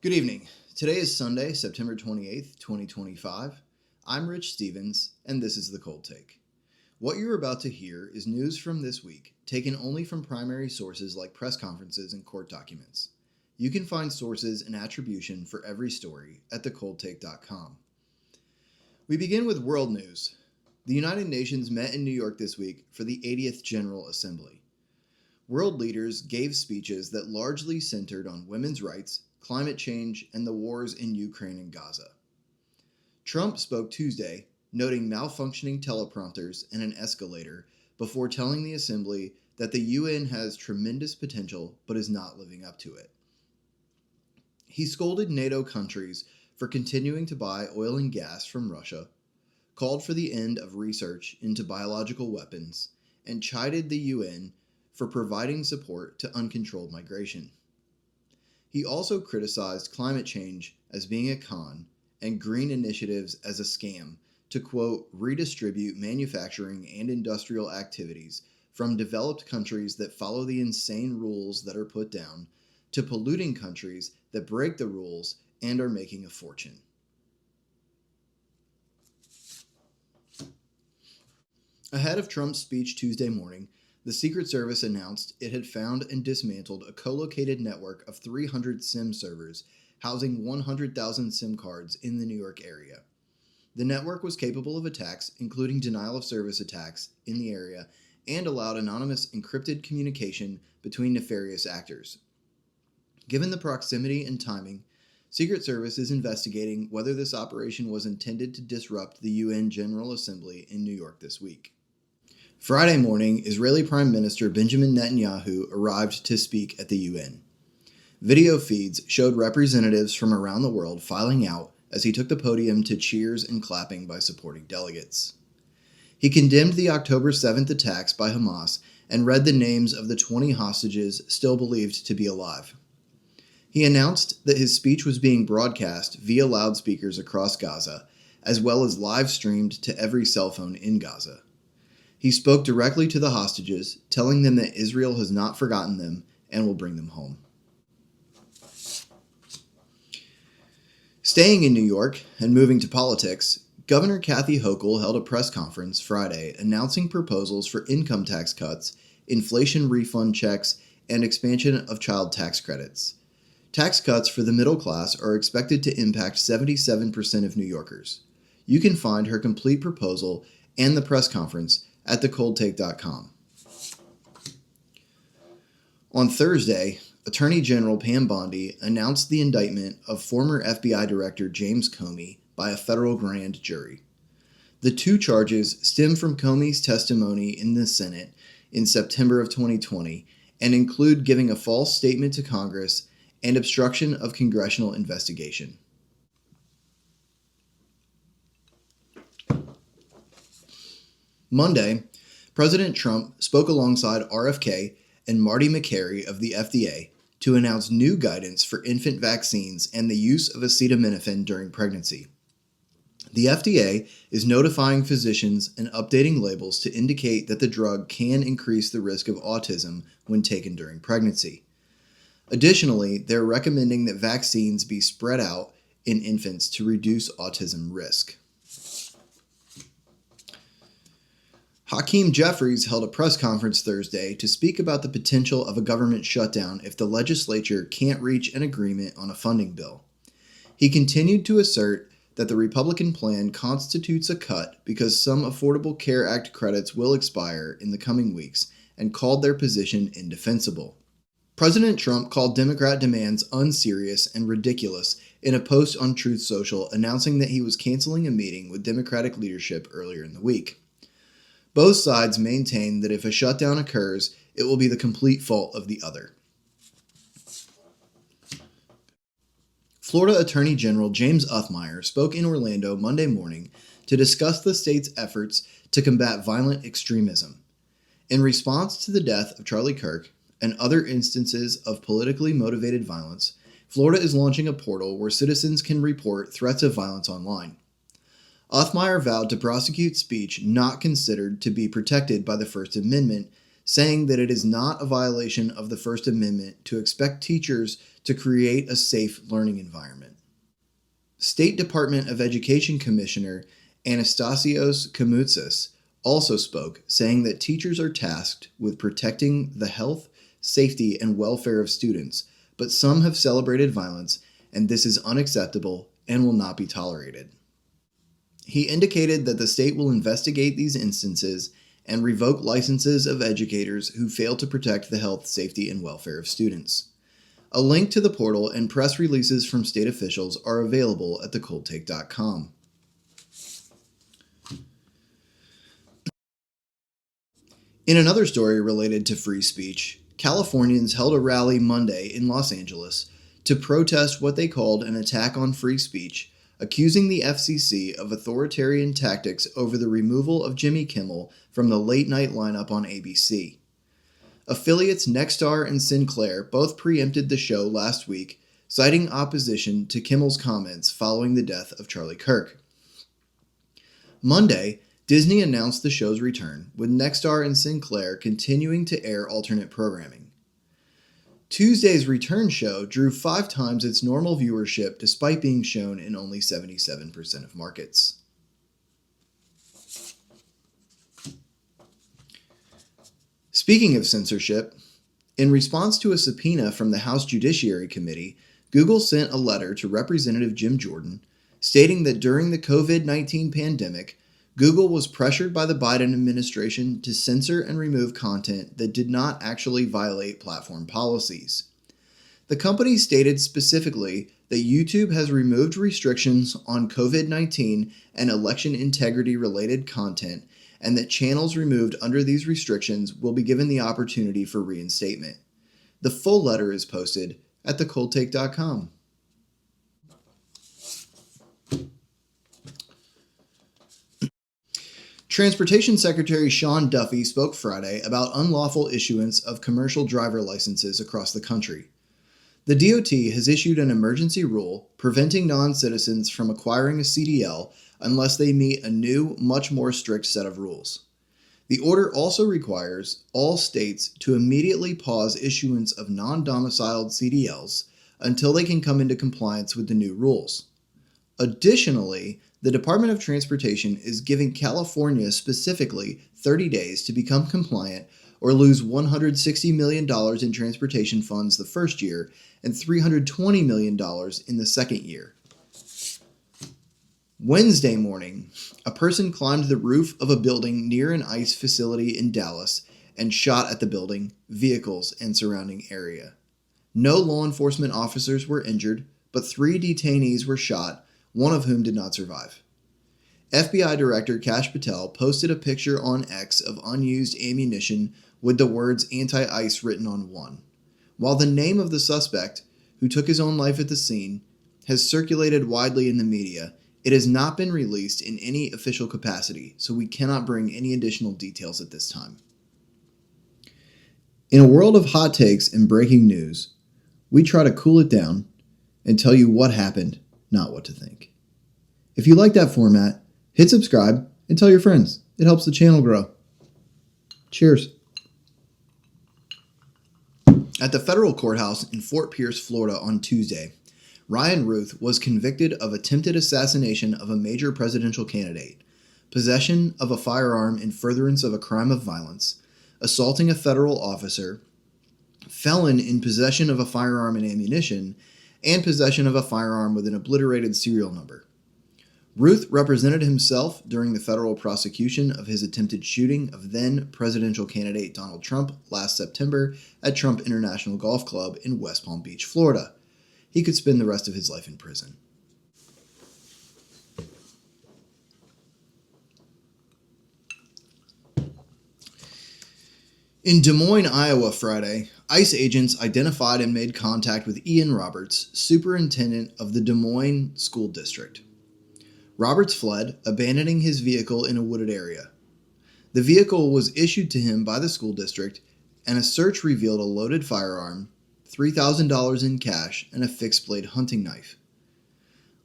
Good evening. Today is Sunday, September 28th, 2025. I'm Rich Stevens, and this is The Cold Take. What you're about to hear is news from this week, taken only from primary sources like press conferences and court documents. You can find sources and attribution for every story at thecoldtake.com. We begin with world news. The United Nations met in New York this week for the 80th General Assembly. World leaders gave speeches that largely centered on women's rights, climate change, and the wars in Ukraine and Gaza. Trump spoke Tuesday, noting malfunctioning teleprompters and an escalator before telling the assembly that the UN has tremendous potential but is not living up to it. He scolded NATO countries for continuing to buy oil and gas from Russia, called for the end of research into biological weapons, and chided the UN for providing support to uncontrolled migration. He also criticized climate change as being a con and green initiatives as a scam to, quote, redistribute manufacturing and industrial activities from developed countries that follow the insane rules that are put down to polluting countries that break the rules and are making a fortune. Ahead of Trump's speech Tuesday morning, the Secret Service announced it had found and dismantled a co-located network of 300 SIM servers housing 100,000 SIM cards in the New York area. The network was capable of attacks, including denial-of-service attacks in the area, and allowed anonymous encrypted communication between nefarious actors. Given the proximity and timing, Secret Service is investigating whether this operation was intended to disrupt the UN General Assembly in New York this week. Friday morning, Israeli Prime Minister Benjamin Netanyahu arrived to speak at the UN. Video feeds showed representatives from around the world filing out as he took the podium to cheers and clapping by supporting delegates. He condemned the October 7th attacks by Hamas and read the names of the 20 hostages still believed to be alive. He announced that his speech was being broadcast via loudspeakers across Gaza, as well as live-streamed to every cell phone in Gaza. He spoke directly to the hostages, telling them that Israel has not forgotten them and will bring them home. Staying in New York and moving to politics, Governor Kathy Hochul held a press conference Friday announcing proposals for income tax cuts, inflation refund checks, and expansion of child tax credits. Tax cuts for the middle class are expected to impact 77% of New Yorkers. You can find her complete proposal and the press conference at thecoldtake.com. On Thursday, Attorney General Pam Bondi announced the indictment of former FBI Director James Comey by a federal grand jury. The two charges stem from Comey's testimony in the Senate in September of 2020 and include giving a false statement to Congress and obstruction of congressional investigation. Monday, President Trump spoke alongside RFK and Marty McCary of the FDA to announce new guidance for infant vaccines and the use of acetaminophen during pregnancy. The FDA is notifying physicians and updating labels to indicate that the drug can increase the risk of autism when taken during pregnancy. Additionally, they're recommending that vaccines be spread out in infants to reduce autism risk. Hakeem Jeffries held a press conference Thursday to speak about the potential of a government shutdown if the legislature can't reach an agreement on a funding bill. He continued to assert that the Republican plan constitutes a cut because some Affordable Care Act credits will expire in the coming weeks and called their position indefensible. President Trump called Democrat demands unserious and ridiculous in a post on Truth Social announcing that he was canceling a meeting with Democratic leadership earlier in the week. Both sides maintain that if a shutdown occurs, it will be the complete fault of the other. Florida Attorney General James Uthmire spoke in Orlando Monday morning to discuss the state's efforts to combat violent extremism. In response to the death of Charlie Kirk and other instances of politically motivated violence, Florida is launching a portal where citizens can report threats of violence online. Uthmire vowed to prosecute speech not considered to be protected by the First Amendment, saying that it is not a violation of the First Amendment to expect teachers to create a safe learning environment. State Department of Education Commissioner Anastasios Koumoutsas also spoke, saying that teachers are tasked with protecting the health, safety, and welfare of students, but some have celebrated violence, and this is unacceptable and will not be tolerated. He indicated that the state will investigate these instances and revoke licenses of educators who fail to protect the health, safety, and welfare of students. A link to the portal and press releases from state officials are available at thecoldtake.com. In another story related to free speech, Californians held a rally Monday in Los Angeles to protest what they called an attack on free speech, accusing the FCC of authoritarian tactics over the removal of Jimmy Kimmel from the late-night lineup on ABC. Affiliates Nexstar and Sinclair both preempted the show last week, citing opposition to Kimmel's comments following the death of Charlie Kirk. Monday, Disney announced the show's return, with Nexstar and Sinclair continuing to air alternate programming. Tuesday's return show drew 5 times its normal viewership despite being shown in only 77% of markets. Speaking of censorship, in response to a subpoena from the House Judiciary Committee, Google sent a letter to Representative Jim Jordan stating that during the COVID-19 pandemic, Google was pressured by the Biden administration to censor and remove content that did not actually violate platform policies. The company stated specifically that YouTube has removed restrictions on COVID-19 and election integrity-related content, and that channels removed under these restrictions will be given the opportunity for reinstatement. The full letter is posted at thecoldtake.com. Transportation Secretary Sean Duffy spoke Friday about unlawful issuance of commercial driver licenses across the country. The DOT has issued an emergency rule preventing non-citizens from acquiring a CDL unless they meet a new, much more strict set of rules. The order also requires all states to immediately pause issuance of non-domiciled CDLs until they can come into compliance with the new rules. Additionally, the Department of Transportation is giving California specifically 30 days to become compliant or lose $160 million in transportation funds the first year and $320 million in the second year. Wednesday morning, a person climbed the roof of a building near an ICE facility in Dallas and shot at the building, vehicles, and surrounding area. No law enforcement officers were injured, but 3 detainees were shot, one of whom did not survive. FBI Director Kash Patel posted a picture on X of unused ammunition with the words anti-ICE written on one. While the name of the suspect, who took his own life at the scene, has circulated widely in the media, it has not been released in any official capacity, so we cannot bring any additional details at this time. In a world of hot takes and breaking news, we try to cool it down and tell you what happened, not what to think. If you like that format, hit subscribe and tell your friends. It helps the channel grow. Cheers. At the federal courthouse in Fort Pierce, Florida on Tuesday, Ryan Routh was convicted of attempted assassination of a major presidential candidate, possession of a firearm in furtherance of a crime of violence, assaulting a federal officer, felon in possession of a firearm and ammunition, and possession of a firearm with an obliterated serial number. Routh represented himself during the federal prosecution of his attempted shooting of then presidential candidate Donald Trump last September at Trump International Golf Club in West Palm Beach, Florida. He could spend the rest of his life in prison. In Des Moines, Iowa, Friday, ICE agents identified and made contact with Ian Roberts, superintendent of the Des Moines School District. Roberts fled, abandoning his vehicle in a wooded area. The vehicle was issued to him by the school district, and a search revealed a loaded firearm, $3,000 in cash, and a fixed-blade hunting knife.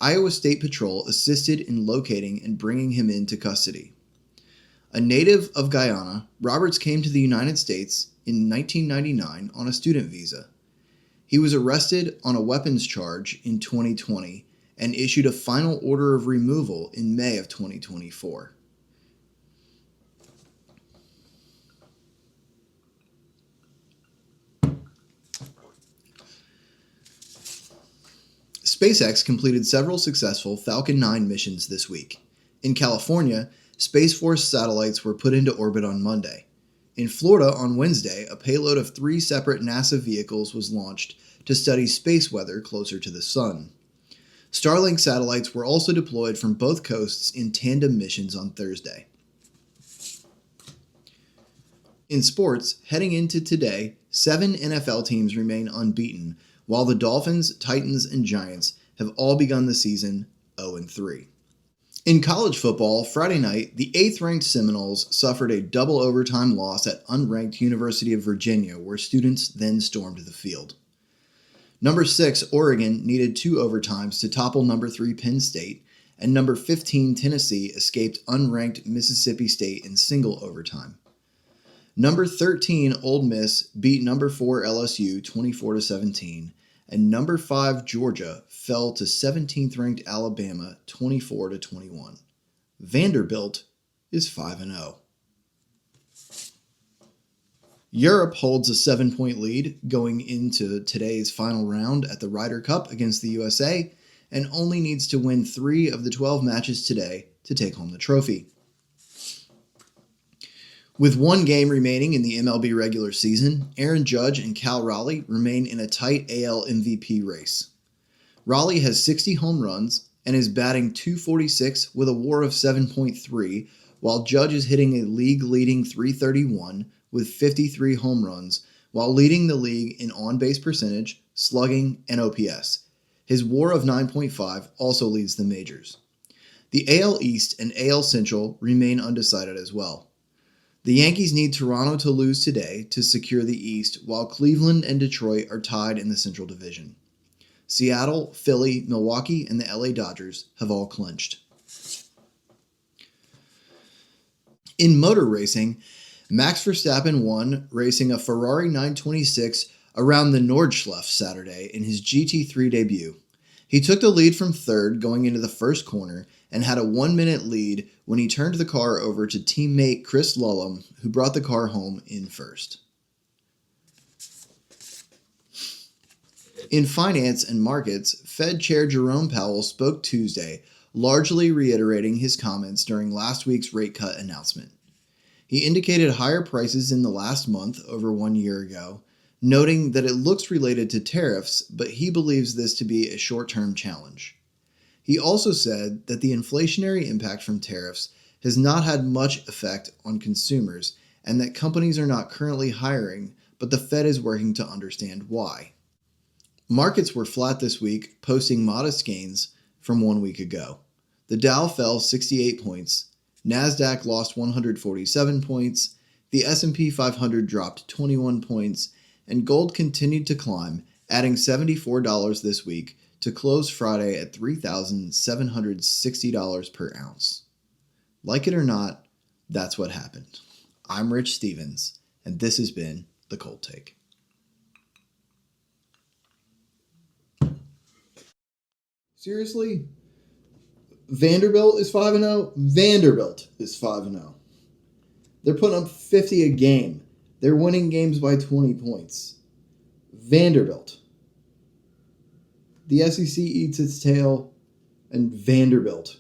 Iowa State Patrol assisted in locating and bringing him into custody. A native of Guyana, Roberts came to the United States in 1999 on a student visa. He was arrested on a weapons charge in 2020 and issued a final order of removal in May of 2024. SpaceX completed several successful Falcon 9 missions this week. In California, Space Force satellites were put into orbit on Monday. In Florida on Wednesday, a payload of 3 separate NASA vehicles was launched to study space weather closer to the sun. Starlink satellites were also deployed from both coasts in tandem missions on Thursday. In sports, heading into today, 7 NFL teams remain unbeaten, while the Dolphins, Titans, and Giants have all begun the season 0-3. In college football, Friday night, the 8th-ranked Seminoles suffered a double overtime loss at unranked University of Virginia, where students then stormed the field. Number 6, Oregon, needed 2 overtimes to topple number 3, Penn State, and number 15, Tennessee, escaped unranked Mississippi State in single overtime. Number 13, Ole Miss, beat number 4, LSU 24-17, and number 5, Georgia, fell to 17th-ranked Alabama 24-21. Vanderbilt is 5-0. Europe holds a 7-point lead going into today's final round at the Ryder Cup against the USA and only needs to win 3 of the 12 matches today to take home the trophy. With 1 game remaining in the MLB regular season, Aaron Judge and Cal Raleigh remain in a tight AL MVP race. Raleigh has 60 home runs and is batting .246 with a WAR of 7.3, while Judge is hitting a league-leading .331 with 53 home runs, while leading the league in on-base percentage, slugging, and OPS. His WAR of 9.5 also leads the majors. The AL East and AL Central remain undecided as well. The Yankees need Toronto to lose today to secure the East, while Cleveland and Detroit are tied in the Central Division. Seattle, Philly, Milwaukee, and the LA Dodgers have all clinched. In motor racing, Max Verstappen won racing a Ferrari 926 around the Nordschleife Saturday in his GT3 debut. He took the lead from third going into the first corner and had a 1-minute lead when he turned the car over to teammate Chris Lullum, who brought the car home in first. In finance and markets, Fed Chair Jerome Powell spoke Tuesday, largely reiterating his comments during last week's rate cut announcement. He indicated higher prices in the last month over 1 year ago, noting that it looks related to tariffs, but he believes this to be a short-term challenge. He also said that the inflationary impact from tariffs has not had much effect on consumers and that companies are not currently hiring, but the Fed is working to understand why. Markets were flat this week, posting modest gains from 1 week ago. The Dow fell 68 points, NASDAQ lost 147 points, the S&P 500 dropped 21 points, and gold continued to climb, adding $74 this week to close Friday at $3,760 per ounce. Like it or not, that's what happened. I'm Rich Stevens, and this has been The Cold Take. Seriously? Vanderbilt is 5-0? Vanderbilt is 5-0. They're putting up 50 a game. They're winning games by 20 points. Vanderbilt. The SEC eats its tail, and Vanderbilt.